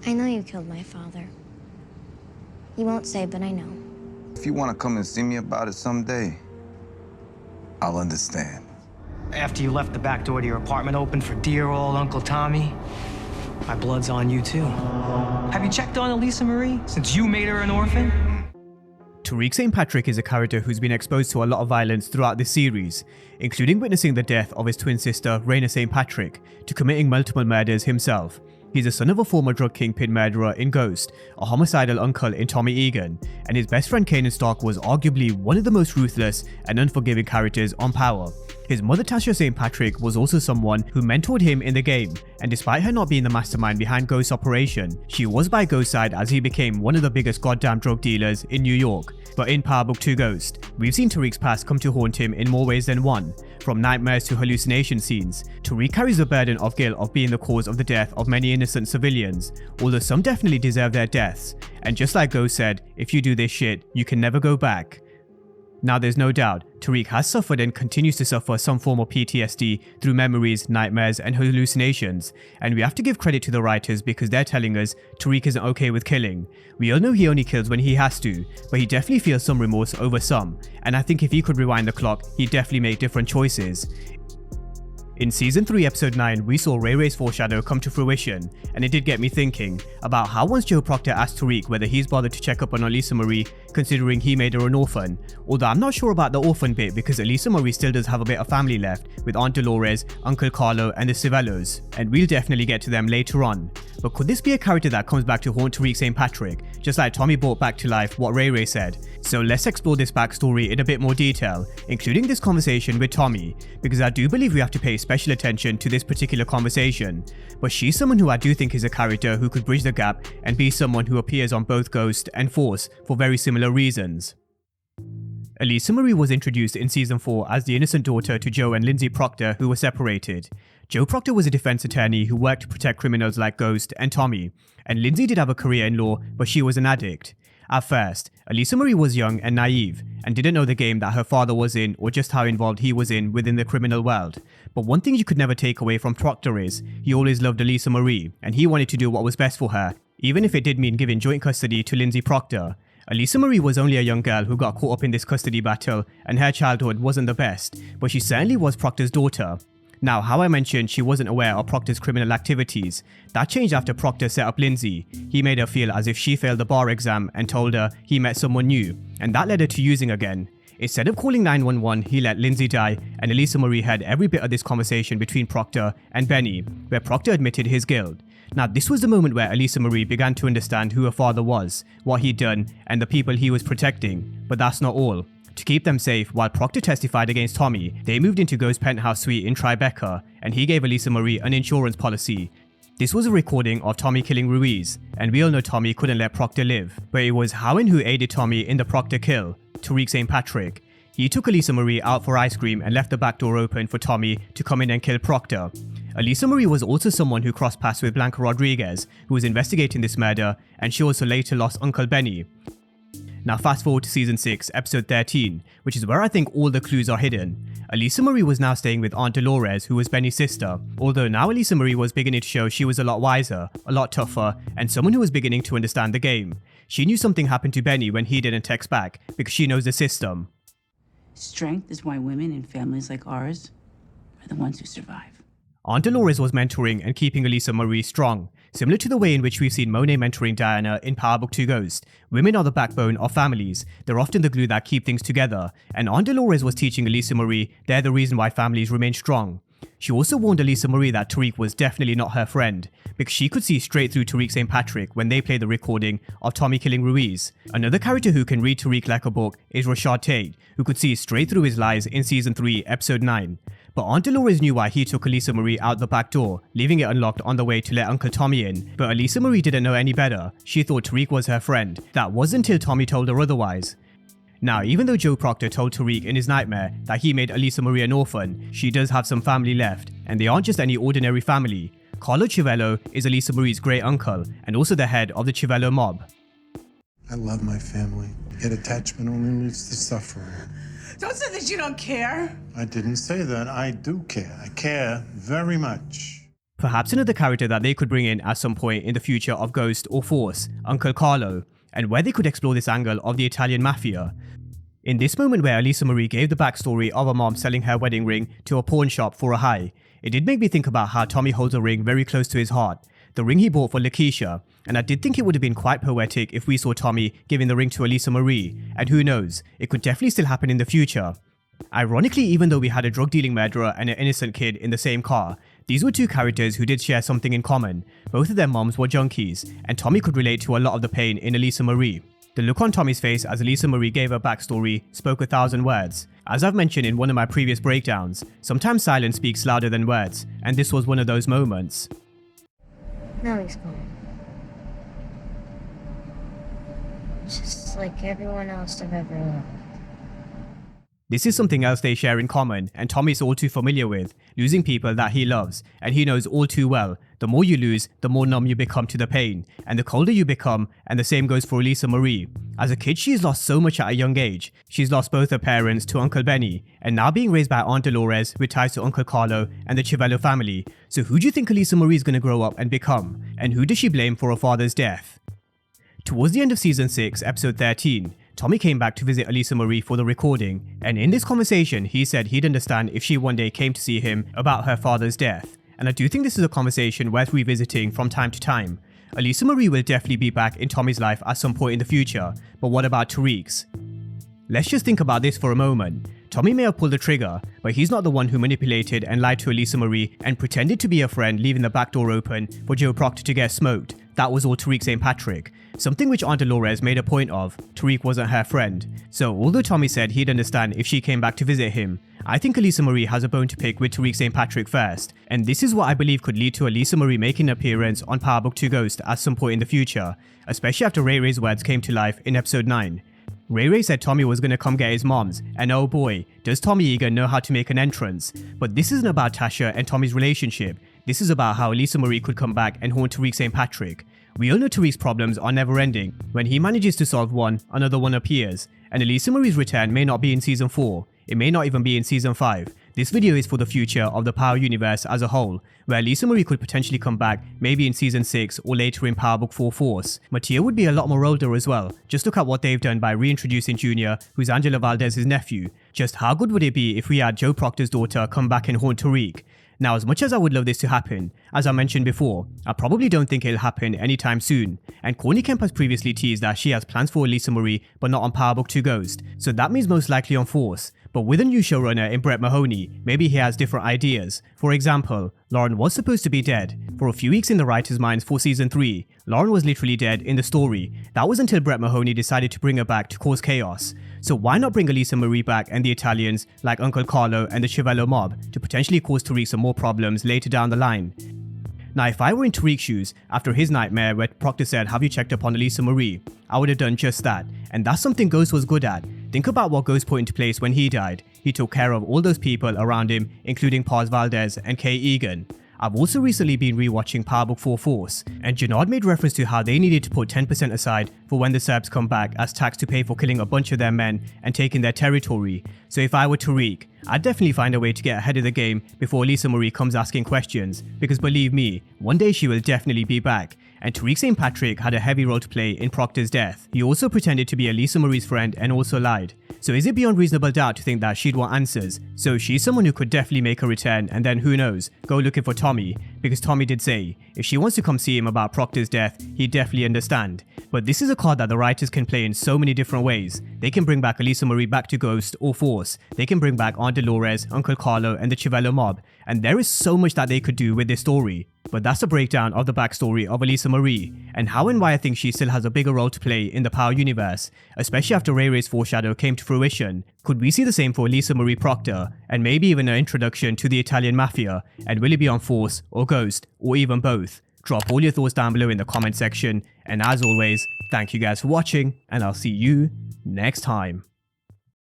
I know you killed my father. You won't say, but I know. If you want to come and see me about it someday, I'll understand. After you left the back door to your apartment open for dear old Uncle Tommy, my blood's on you too. Have you checked on Elisa Marie since you made her an orphan? Tariq St Patrick is a character who's been exposed to a lot of violence throughout this series, including witnessing the death of his twin sister Raina St Patrick to committing multiple murders himself. He's the son of a former drug kingpin murderer in Ghost, a homicidal uncle in Tommy Egan, and his best friend Kanan Stark was arguably one of the most ruthless and unforgiving characters on Power. His mother Tasha St Patrick was also someone who mentored him in the game, and despite her not being the mastermind behind Ghost's operation, she was by Ghost's side as he became one of the biggest goddamn drug dealers in New York. But in Power Book 2 Ghost, we've seen Tariq's past come to haunt him in more ways than one. From nightmares to hallucination scenes, Tariq carries the burden of guilt of being the cause of the death of many innocent civilians, although some definitely deserve their deaths. And just like Ghost said, if you do this shit, you can never go back. Now there's no doubt, Tariq has suffered and continues to suffer some form of PTSD through memories, nightmares and hallucinations, and we have to give credit to the writers because they're telling us Tariq isn't okay with killing. We all know he only kills when he has to, but he definitely feels some remorse over some, and I think if he could rewind the clock, he'd definitely make different choices. In Season 3 Episode 9, we saw Ray Ray's foreshadow come to fruition, and it did get me thinking about how once Joe Proctor asked Tariq whether he's bothered to check up on Elisa Marie considering he made her an orphan, although I'm not sure about the orphan bit because Elisa Marie still does have a bit of family left with Aunt Dolores, Uncle Carlo and the Civellos, and we'll definitely get to them later on. But could this be a character that comes back to haunt Tariq St Patrick, just like Tommy brought back to life what Ray Ray said? So let's explore this backstory in a bit more detail, including this conversation with Tommy, because I do believe we have to pay special attention to this particular conversation. But she's someone who I do think is a character who could bridge the gap and be someone who appears on both Ghost and Force for very similar reasons. Elisa Marie was introduced in Season 4 as the innocent daughter to Joe and Lindsay Proctor, who were separated. Joe Proctor was a defense attorney who worked to protect criminals like Ghost and Tommy, and Lindsay did have a career in law, but she was an addict. At first, Elisa Marie was young and naive, and didn't know the game that her father was in or just how involved he was in within the criminal world. But one thing you could never take away from Proctor is, he always loved Elisa Marie, and he wanted to do what was best for her, even if it did mean giving joint custody to Lindsay Proctor. Elisa Marie was only a young girl who got caught up in this custody battle, and her childhood wasn't the best, but she certainly was Proctor's daughter. Now, how I mentioned she wasn't aware of Proctor's criminal activities, that changed after Proctor set up Lindsay. He made her feel as if she failed the bar exam and told her he met someone new, and that led her to using again. Instead of calling 911, he let Lindsay die, and Elisa Marie heard every bit of this conversation between Proctor and Benny, where Proctor admitted his guilt. Now, this was the moment where Elisa Marie began to understand who her father was, what he'd done, and the people he was protecting. But that's not all. To keep them safe, while Proctor testified against Tommy, they moved into Ghost's penthouse suite in Tribeca, and he gave Elisa Marie an insurance policy. This was a recording of Tommy killing Ruiz, and we all know Tommy couldn't let Proctor live, but it was Howen who aided Tommy in the Proctor kill, Tariq St Patrick. He took Elisa Marie out for ice cream and left the back door open for Tommy to come in and kill Proctor. Elisa Marie was also someone who crossed paths with Blanca Rodriguez, who was investigating this murder, and she also later lost Uncle Benny. Now fast forward to Season 6, Episode 13, which is where I think all the clues are hidden. Elisa Marie was now staying with Aunt Dolores, who was Benny's sister, although now Elisa Marie was beginning to show she was a lot wiser, a lot tougher, and someone who was beginning to understand the game. She knew something happened to Benny when he didn't text back, because she knows the system. Strength is why women in families like ours are the ones who survive. Aunt Dolores was mentoring and keeping Elisa Marie strong, similar to the way in which we've seen Monet mentoring Diana in Power Book 2 Ghost. Women are the backbone of families, they're often the glue that keep things together, and Aunt Dolores was teaching Elisa Marie they're the reason why families remain strong. She also warned Elisa Marie that Tariq was definitely not her friend, because she could see straight through Tariq St Patrick when they played the recording of Tommy killing Ruiz. Another character who can read Tariq like a book is Rashad Tate, who could see straight through his lies in Season 3, Episode 9. But Aunt Dolores knew why he took Elisa Marie out the back door, leaving it unlocked on the way to let Uncle Tommy in. But Elisa Marie didn't know any better. She thought Tariq was her friend. That wasn't until Tommy told her otherwise. Now, even though Joe Proctor told Tariq in his nightmare that he made Elisa Marie an orphan, she does have some family left, and they aren't just any ordinary family. Carlo Civello is Elisa Marie's great uncle, and also the head of the Civello mob. I love my family, yet attachment only leads to suffering. Don't say that you don't care. I didn't say that. I do care. I care very much. Perhaps another character that they could bring in at some point in the future of Ghost or Force, Uncle Carlo, and where they could explore this angle of the Italian Mafia. In this moment where Elisa Marie gave the backstory of her mom selling her wedding ring to a pawn shop for a high, it did make me think about how Tommy holds a ring very close to his heart, the ring he bought for Lakeisha, and I did think it would have been quite poetic if we saw Tommy giving the ring to Elisa Marie, and who knows, it could definitely still happen in the future. Ironically, even though we had a drug-dealing murderer and an innocent kid in the same car, these were two characters who did share something in common. Both of their moms were junkies, and Tommy could relate to a lot of the pain in Elisa Marie. The look on Tommy's face as Elisa Marie gave her backstory spoke 1,000 words. As I've mentioned in one of my previous breakdowns, sometimes silence speaks louder than words, and this was one of those moments. Now he's gone. Just like everyone else I've ever loved. This is something else they share in common, and Tommy's all too familiar with, losing people that he loves, and he knows all too well, the more you lose, the more numb you become to the pain, and the colder you become, and the same goes for Elisa Marie. As a kid, she's lost so much at a young age. She's lost both her parents to Uncle Benny, and now being raised by Aunt Dolores with ties to Uncle Carlo and the Chiavello family. So who do you think Elisa Marie is going to grow up and become? And who does she blame for her father's death? Towards the end of Season 6, Episode 13, Tommy came back to visit Elisa Marie for the recording, and in this conversation he said he'd understand if she one day came to see him about her father's death. And I do think this is a conversation worth revisiting from time to time. Elisa Marie will definitely be back in Tommy's life at some point in the future, but what about Tariq's? Let's just think about this for a moment. Tommy may have pulled the trigger, but he's not the one who manipulated and lied to Elisa Marie and pretended to be a friend, leaving the back door open for Joe Proctor to get smoked. That was all Tariq St Patrick. Something which Aunt Dolores made a point of. Tariq wasn't her friend. So although Tommy said he'd understand if she came back to visit him, I think Elisa Marie has a bone to pick with Tariq St Patrick first, and this is what I believe could lead to Elisa Marie making an appearance on Power Book 2 Ghost at some point in the future, especially after Ray Ray's words came to life in episode 9. Ray Ray said Tommy was going to come get his moms, and oh boy, does Tommy Egan know how to make an entrance. But this isn't about Tasha and Tommy's relationship, this is about how Elisa Marie could come back and haunt Tariq St Patrick. We all know Tariq's problems are never ending. When he manages to solve one, another one appears, and Elisa Marie's return may not be in Season 4, it may not even be in Season 5. This video is for the future of the Power universe as a whole, where Elisa Marie could potentially come back maybe in Season 6 or later in Power Book 4 Force. Mattia would be a lot more older as well. Just look at what they've done by reintroducing Junior, who's Angela Valdez's nephew. Just how good would it be if we had Joe Proctor's daughter come back and haunt Tariq? Now, as much as I would love this to happen, as I mentioned before, I probably don't think it'll happen anytime soon, and Courtney Kemp has previously teased that she has plans for Elisa Marie but not on Power Book 2 Ghost, so that means most likely on Force. But with a new showrunner in Brett Mahoney, maybe he has different ideas. For example, Lauren was supposed to be dead. For a few weeks in the writers' minds for Season 3, Lauren was literally dead in the story. That was until Brett Mahoney decided to bring her back to cause chaos. So why not bring Elisa Marie back and the Italians, like Uncle Carlo and the Chiavello mob, to potentially cause Tariq some more problems later down the line? Now, if I were in Tariq's shoes after his nightmare where Proctor said, "Have you checked up on Elisa Marie?" I would have done just that, and that's something Ghost was good at. Think about what Ghost put into place when he died. He took care of all those people around him, including Paz Valdez and Kay Egan. I've also recently been rewatching Power Book 4 Force, and Jannard made reference to how they needed to put 10% aside for when the Serbs come back as tax to pay for killing a bunch of their men and taking their territory. So if I were Tariq, I'd definitely find a way to get ahead of the game before Elisa Marie comes asking questions, because believe me, one day she will definitely be back. And Tariq St Patrick had a heavy role to play in Proctor's death. He also pretended to be Elisa Marie's friend and also lied. So is it beyond reasonable doubt to think that she'd want answers? So she's someone who could definitely make a return, and then who knows, go looking for Tommy, because Tommy did say if she wants to come see him about Proctor's death, he'd definitely understand. But this is a card that the writers can play in so many different ways. They can bring back Elisa Marie back to Ghost or Force. They can bring back Aunt Dolores, Uncle Carlo and the Chiavello mob. And there is so much that they could do with this story. But that's a breakdown of the backstory of Elisa Marie, and how and why I think she still has a bigger role to play in the Power universe, especially after Ray Ray's foreshadow came to fruition. Could we see the same for Elisa Marie Proctor, and maybe even an introduction to the Italian Mafia, and will it be on Force or Ghost, or even both? Drop all your thoughts down below in the comment section, and as always, thank you guys for watching, and I'll see you next time.